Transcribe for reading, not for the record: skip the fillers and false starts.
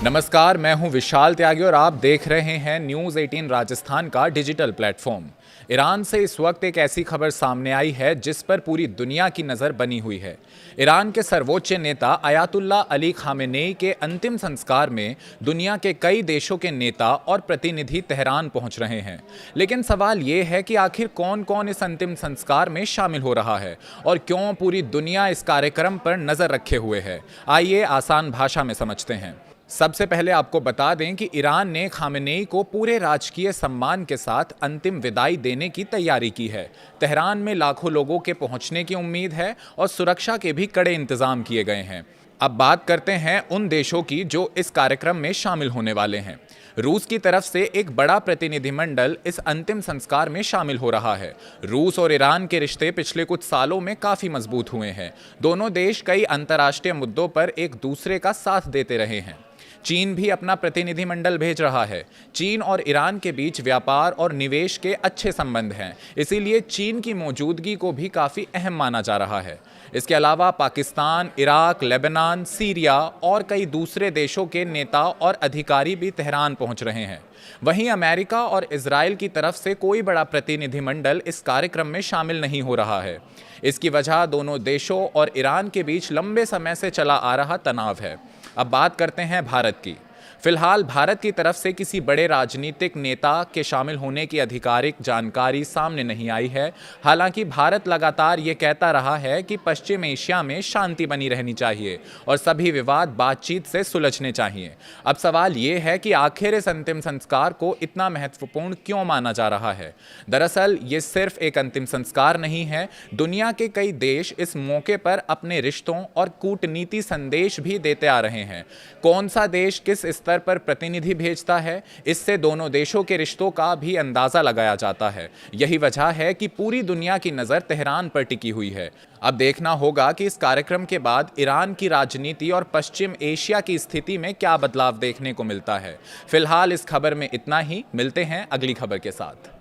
नमस्कार, मैं हूं विशाल त्यागी और आप देख रहे हैं न्यूज़ 18 राजस्थान का डिजिटल प्लेटफॉर्म। ईरान से इस वक्त एक ऐसी खबर सामने आई है जिस पर पूरी दुनिया की नज़र बनी हुई है। ईरान के सर्वोच्च नेता अयातुल्ला अली खामेनेई के अंतिम संस्कार में दुनिया के कई देशों के नेता और प्रतिनिधि तेहरान पहुंच रहे हैं। लेकिन सवाल ये है कि आखिर कौन कौन इस अंतिम संस्कार में शामिल हो रहा है और क्यों पूरी दुनिया इस कार्यक्रम पर नज़र रखे हुए है। आइए आसान भाषा में समझते हैं। सबसे पहले आपको बता दें कि ईरान ने खामेनेई को पूरे राजकीय सम्मान के साथ अंतिम विदाई देने की तैयारी की है। तेहरान में लाखों लोगों के पहुंचने की उम्मीद है और सुरक्षा के भी कड़े इंतजाम किए गए हैं। अब बात करते हैं उन देशों की जो इस कार्यक्रम में शामिल होने वाले हैं। रूस की तरफ से एक बड़ा प्रतिनिधिमंडल इस अंतिम संस्कार में शामिल हो रहा है। रूस और ईरान के रिश्ते पिछले कुछ सालों में काफ़ी मजबूत हुए हैं। दोनों देश कई अंतर्राष्ट्रीय मुद्दों पर एक दूसरे का साथ देते रहे हैं। चीन भी अपना प्रतिनिधिमंडल भेज रहा है। चीन और ईरान के बीच व्यापार और निवेश के अच्छे संबंध हैं, इसीलिए चीन की मौजूदगी को भी काफ़ी अहम माना जा रहा है। इसके अलावा पाकिस्तान, इराक, लेबनान, सीरिया और कई दूसरे देशों के नेता और अधिकारी भी तेहरान पहुंच रहे हैं। वहीं अमेरिका और इजराइल की तरफ से कोई बड़ा प्रतिनिधिमंडल इस कार्यक्रम में शामिल नहीं हो रहा है। इसकी वजह दोनों देशों और ईरान के बीच लंबे समय से चला आ रहा तनाव है। अब बात करते हैं भारत की। फिलहाल भारत की तरफ से किसी बड़े राजनीतिक नेता के शामिल होने की आधिकारिक जानकारी सामने नहीं आई है। हालांकि भारत लगातार ये कहता रहा है कि पश्चिम एशिया में शांति बनी रहनी चाहिए और सभी विवाद बातचीत से सुलझने चाहिए। अब सवाल ये है कि आखिर इस अंतिम संस्कार को इतना महत्वपूर्ण क्यों माना जा रहा है। दरअसल ये सिर्फ एक अंतिम संस्कार नहीं है। दुनिया के कई देश इस मौके पर अपने रिश्तों और कूटनीति संदेश भी देते आ रहे हैं। कौन सा देश किस स्तर पर प्रतिनिधि भेजता है, इससे दोनों देशों के रिश्तों का भी अंदाजा लगाया जाता है। यही वजह है कि पूरी दुनिया की नज़र तेहरान पर टिकी हुई है। अब देखना होगा कि इस कार्यक्रम के बाद ईरान की राजनीति और पश्चिम एशिया की स्थिति में क्या बदलाव देखने को मिलता है। फिलहाल इस खबर में इतना ही। मिलते हैं अगली खबर के साथ।